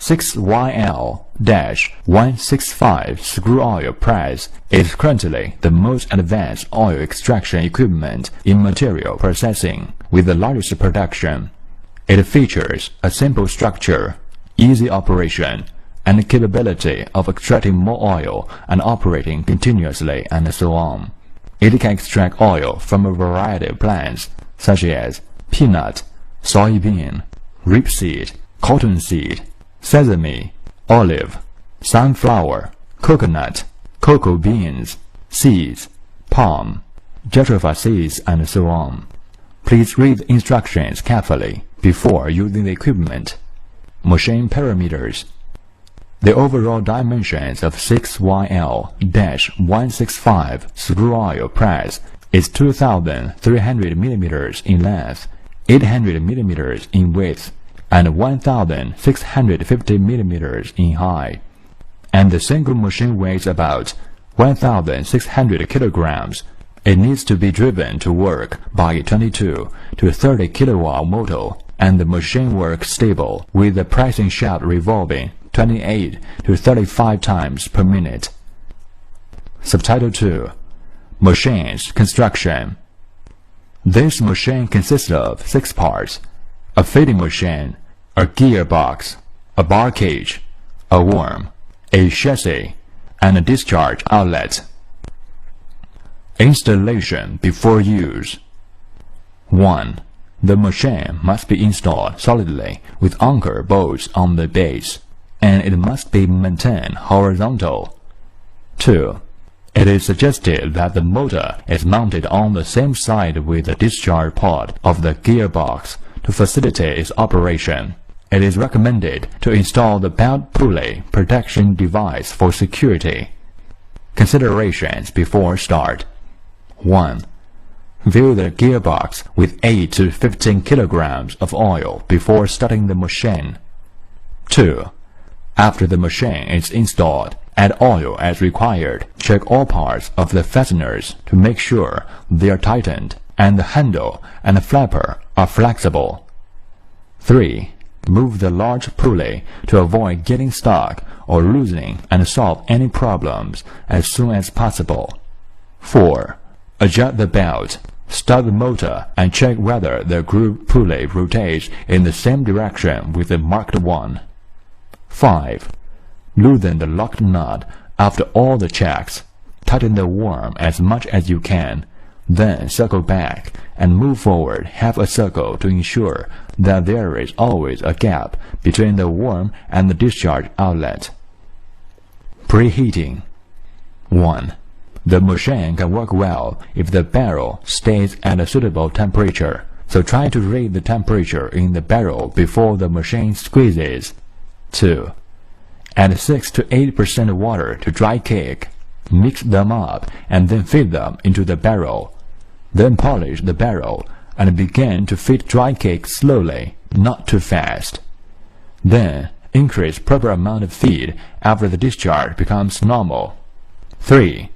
6YL-165 screw oil press is currently the most advanced oil extraction equipment in material processing with the largest production. It features a simple structure, easy operation, and the capability of extracting more oil and operating continuously and so on. It can extract oil from a variety of plants such as peanut, soybean, rapeseed, cottonseed, sesame, olive, sunflower, coconut, cocoa beans, seeds, palm, jatropha seeds, and so on. Please read the instructions carefully before using the equipment. Machine parameters. The overall dimensions of 6YL-165 screw oil press is 2,300 mm in length, 800 mm in width, and 1,650 mm in height, and the single machine weighs about 1,600 kilograms. It needs to be driven to work by a 22 to 30 kilowatt motor, and the machine works stable with the pressing shaft revolving 28 to 35 times per minute. Subtitle 2. Machines Construction. This machine consists of 6 parts: a feeding machine, a gearbox, a bar cage, a worm, a chassis, and a discharge outlet. Installation before use. 1. The machine must be installed solidly with anchor bolts on the base, and it must be maintained horizontal. 2. It is suggested that the motor is mounted on the same side with the discharge pod of the gearbox to facilitate its operation. It is recommended to install the belt pulley protection device for security. Considerations before start. 1. Fill the gearbox with 8 to 15 kilograms of oil before starting the machine. 2. After the machine is installed, add oil as required. Check all parts of the fasteners to make sure they are tightened and the handle and the flapper are flexible. 3. Move the large pulley to avoid getting stuck or loosening and solve any problems as soon as possible. 4. Adjust the belt, start the motor, and check whether the groove pulley rotates in the same direction with the marked one. 5. Loosen the locked nut after all the checks. Tighten the worm as much as you can, then circle back and move forward half a circle to ensure that there is always a gap between the worm and the discharge outlet. Preheating. 1. The machine can work well if the barrel stays at a suitable temperature, so try to raise the temperature in the barrel before the machine squeezes. 2. Add 6 to 8% water to dry cake. Mix them up and then feed them into the barrel. Then polish the barrel and begin to feed dry cake slowly, not too fast. Then increase proper amount of feed after the discharge becomes normal. 3.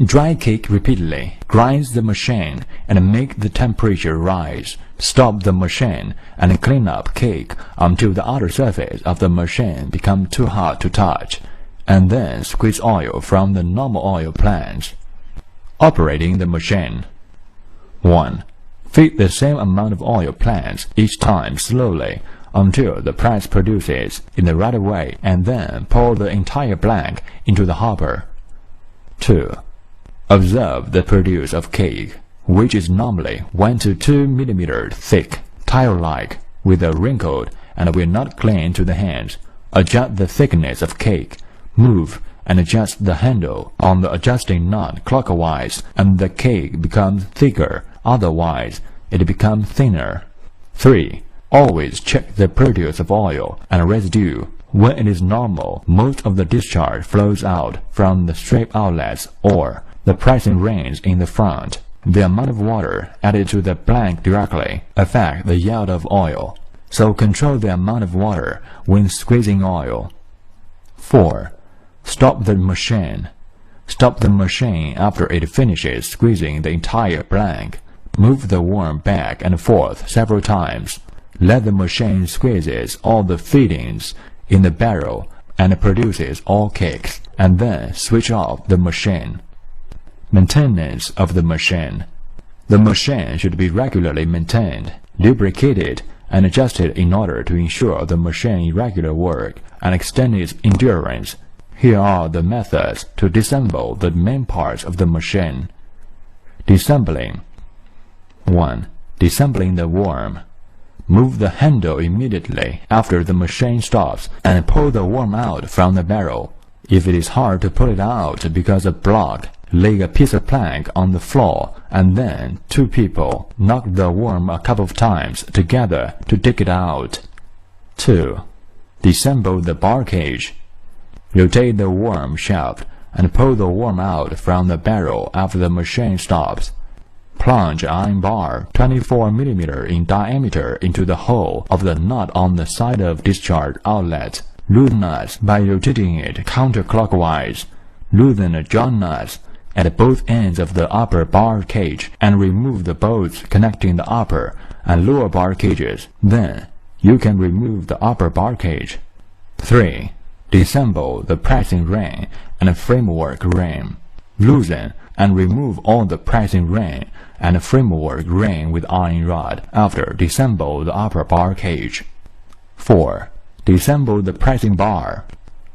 Dry cake repeatedly. Grind the machine and make the temperature rise. Stop the machine and clean up cake until the outer surface of the machine becomes too hot to touch, and then squeeze oil from the normal oil plants. Operating the machine. 1. Feed the same amount of oil plants each time slowly until the press produces in the right way, and then pour the entire blank into the hopper. 2. Observe the produce of cake, which is normally 1 to 2 mm thick, tile-like, with a wrinkled and will not cling to the hands. Adjust the thickness of cake. Move and adjust the handle on the adjusting nut clockwise, and the cake becomes thicker, otherwise it becomes thinner. 3. Always check the produce of oil and residue. When it is normal, most of the discharge flows out from the strip outlets or the pressing rings in the front. The amount of water added to the blank directly affects the yield of oil, so control the amount of water when squeezing oil. 4. Stop the machine. Stop the machine after it finishes squeezing the entire blank. Move the worm back and forth several times. Let the machine squeezes all the feedings in the barrel and produces all cakes, and then switch off the machine. Maintenance of the machine. The machine should be regularly maintained, lubricated, and adjusted in order to ensure the machine's regular work and extend its endurance. Here are the methods to disassemble the main parts of the machine. Disassembling. 1. Disassembling the worm. Move the handle immediately after the machine stops and pull the worm out from the barrel. If it is hard to pull it out because of block, lay a piece of plank on the floor and then 2 people knock the worm a couple of times together to dig it out. 2. Disassemble the bar cage. Rotate the worm shaft and pull the worm out from the barrel after the machine stops. Plunge an iron bar 24 mm in diameter into the hole of the nut on the side of discharge outlet. Loosen nuts by rotating it counterclockwise. Loosen the jaw nuts at both ends of the upper bar cage and remove the bolts connecting the upper and lower bar cages. Then, you can remove the upper bar cage. 3. Disassemble the pressing ring and framework ring. Loosen and remove all the pressing ring and framework ring with iron rod after disassemble the upper bar cage. 4. Disassemble the pressing bar.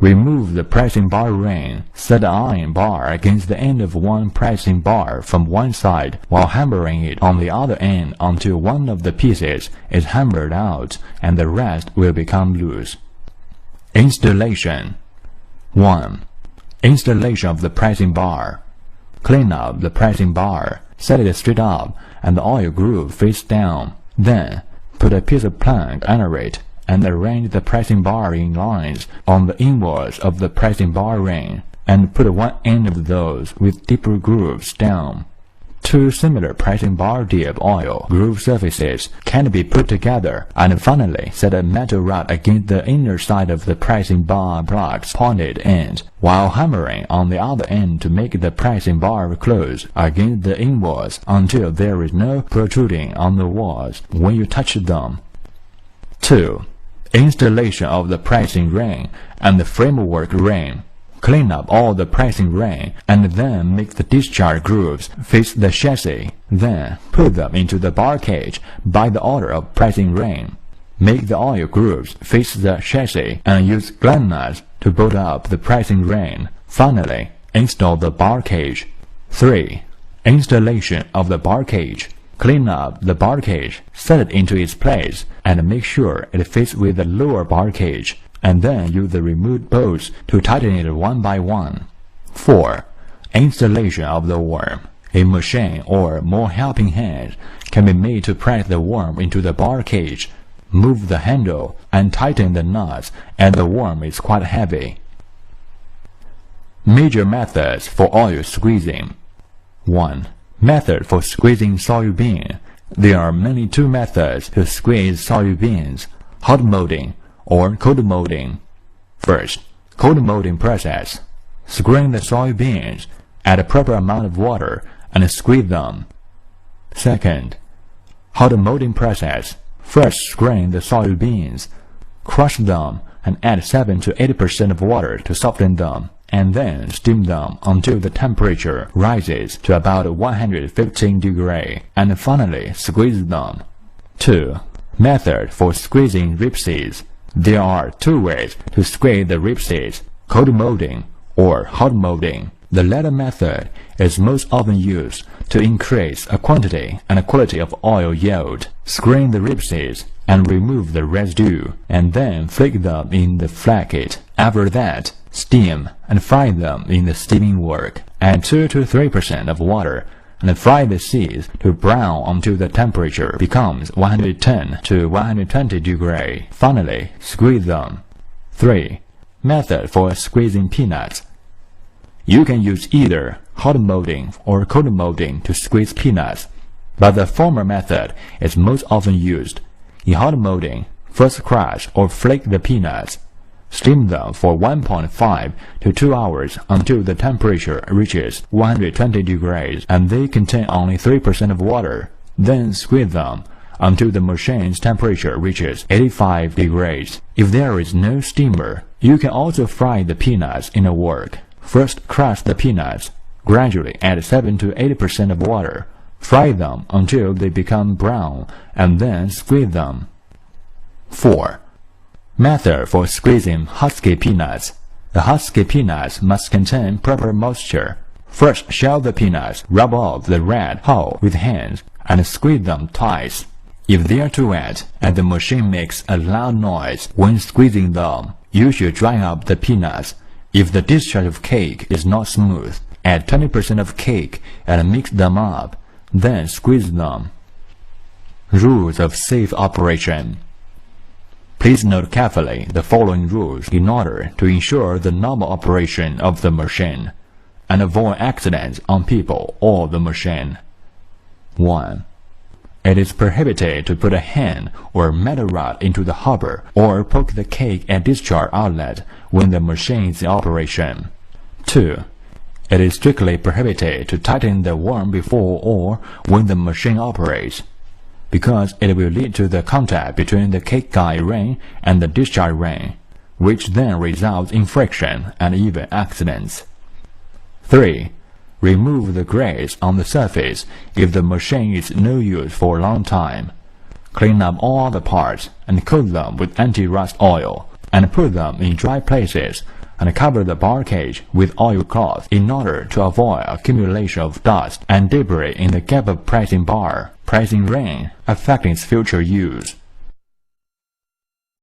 Remove the pressing bar ring. Set the iron bar against the end of one pressing bar from one side while hammering it on the other end until one of the pieces is hammered out and the rest will become loose. Installation. 1. Installation of the pressing bar. Clean up the pressing bar, set it straight up and the oil groove face down. Then, put a piece of plank under it and arrange the pressing bar in lines on the inwards of the pressing bar ring, and put one end of those with deeper grooves down. 2 similar pressing bar dip oil groove surfaces can be put together, and finally set a metal rod against the inner side of the pressing bar block's pointed end, while hammering on the other end to make the pressing bar close against the inwards until there is no protruding on the walls when you touch them. 2. Installation of the pressing ring and the framework ring. Clean up all the pressing ring and then make the discharge grooves face the chassis. Then put them into the bar cage by the order of pressing ring. Make the oil grooves face the chassis and use gland nuts to bolt up the pressing ring. Finally, install the bar cage. 3. Installation of the bar cage. Clean up the bar cage, set it into its place, and make sure it fits with the lower bar cage, and then use the removed bolts to tighten it one by one. 4. Installation of the worm. A machine or more helping hands can be made to press the worm into the bar cage. Move the handle and tighten the nuts as the worm is quite heavy. Major methods for oil squeezing. 1. Method for squeezing soybean. There are mainly 2 methods to squeeze soybeans: hot molding or cold molding. First, cold molding process. Screen the soybeans, add a proper amount of water, and squeeze them. Second, hot molding process. First screen the soybeans, crush them, and add 7 to 80% of water to soften them, and then steam them until the temperature rises to about 115 degrees, and finally squeeze them. 2. Method for squeezing rapeseeds. There are 2 ways to squeeze the rapeseeds: cold molding or hot molding. The latter method is most often used to increase a quantity and quality of oil yield. Screen the rapeseeds and remove the residue, and then flake them in the flacket. After that, steam and fry them in the steaming work. Add 2 to 3% of water and fry the seeds to brown until the temperature becomes 110 to 120 degrees. Finally, squeeze them. 3. Method for squeezing peanuts. You can use either hot molding or cold molding to squeeze peanuts, but the former method is most often used. In hot molding, first crush or flake the peanuts. Steam them for 1.5 to 2 hours until the temperature reaches 120 degrees and they contain only 3% of water. Then squeeze them until the machine's temperature reaches 85 degrees. If there is no steamer, you can also fry the peanuts in a wok. First, crush the peanuts. Gradually add 7 to 80% of water. Fry them until they become brown, and then squeeze them. 4. Method for squeezing husky peanuts. The husky peanuts must contain proper moisture. First, shell the peanuts, rub off the red hull with hands, and squeeze them twice. If they are too wet and the machine makes a loud noise when squeezing them, you should dry up the peanuts. If the discharge of cake is not smooth, add 20% of cake and mix them up, then squeeze them. Rules of safe operation. Please note carefully the following rules in order to ensure the normal operation of the machine and avoid accidents on people or the machine. 1. It is prohibited to put a hand or metal rod into the hopper or poke the cake at discharge outlet when the machine is in operation. 2. It is strictly prohibited to tighten the worm before or when the machine operates, because it will lead to the contact between the cake guide ring and the discharge ring, which then results in friction and even accidents. 3. Remove the grease on the surface if the machine is no use for a long time. Clean up all the parts and coat them with anti-rust oil, and put them in dry places, and cover the bar cage with oilcloth in order to avoid accumulation of dust and debris in the gap of pressing bar, pressing ring, affecting its future use.